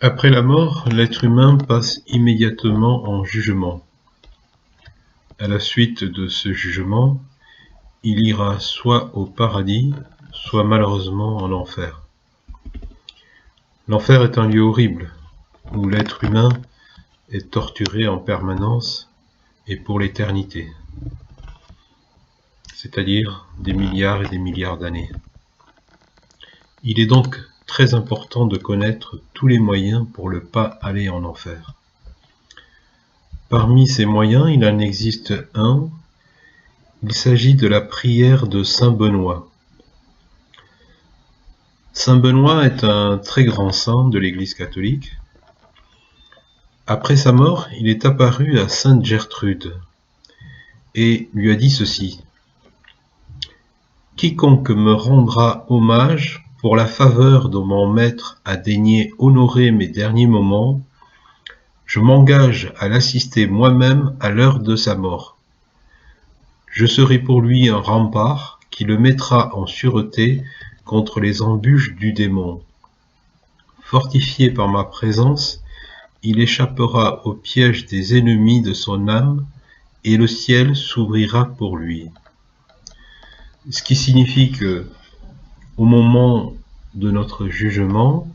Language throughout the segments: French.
Après la mort, l'être humain passe immédiatement en jugement. À la suite de ce jugement, il ira soit au paradis, soit malheureusement en enfer. L'enfer est un lieu horrible, où l'être humain est torturé en permanence et pour l'éternité, c'est-à-dire des milliards et des milliards d'années. Il est donc très important de connaître tous les moyens pour ne pas aller en enfer. Parmi ces moyens, il en existe un. Il s'agit de la prière de saint Benoît. Saint Benoît est un très grand saint de l'Église catholique. Après sa mort, il est apparu à sainte Gertrude et lui a dit ceci: « Quiconque me rendra hommage pour la faveur dont mon maître a daigné honorer mes derniers moments, je m'engage à l'assister moi-même à l'heure de sa mort. Je serai pour lui un rempart qui le mettra en sûreté contre les embûches du démon. Fortifié par ma présence, il échappera au piège des ennemis de son âme et le ciel s'ouvrira pour lui. » Ce qui signifie que, au moment de notre jugement,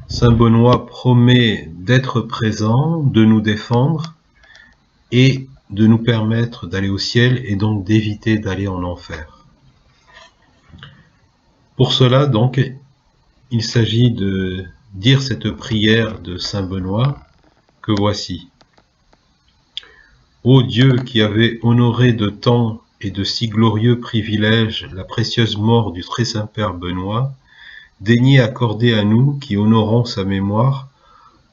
saint Benoît promet d'être présent, de nous défendre et de nous permettre d'aller au ciel et donc d'éviter d'aller en enfer. Pour cela, donc, il s'agit de dire cette prière de saint Benoît que voici. Ô Dieu qui avait honoré de tant et de si glorieux privilèges la précieuse mort du très saint Père Benoît, daignez accorder à nous qui honorons sa mémoire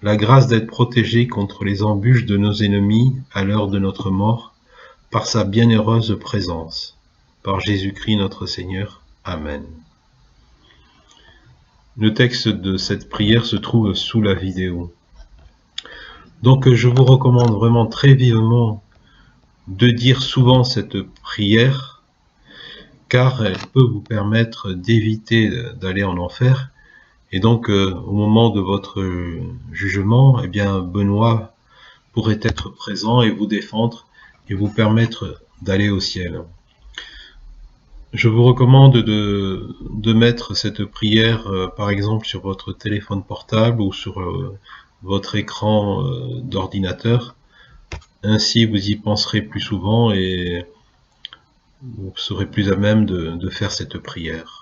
la grâce d'être protégés contre les embûches de nos ennemis à l'heure de notre mort, par sa bienheureuse présence. Par Jésus-Christ notre Seigneur. Amen. Le texte de cette prière se trouve sous la vidéo. Donc je vous recommande vraiment très vivement de dire souvent cette prière, car elle peut vous permettre d'éviter d'aller en enfer. Et donc au moment de votre jugement, eh bien Benoît pourrait être présent et vous défendre et vous permettre d'aller au ciel. Je vous recommande de mettre cette prière par exemple sur votre téléphone portable ou sur votre écran d'ordinateur. Ainsi vous y penserez plus souvent et vous serez plus à même de faire cette prière.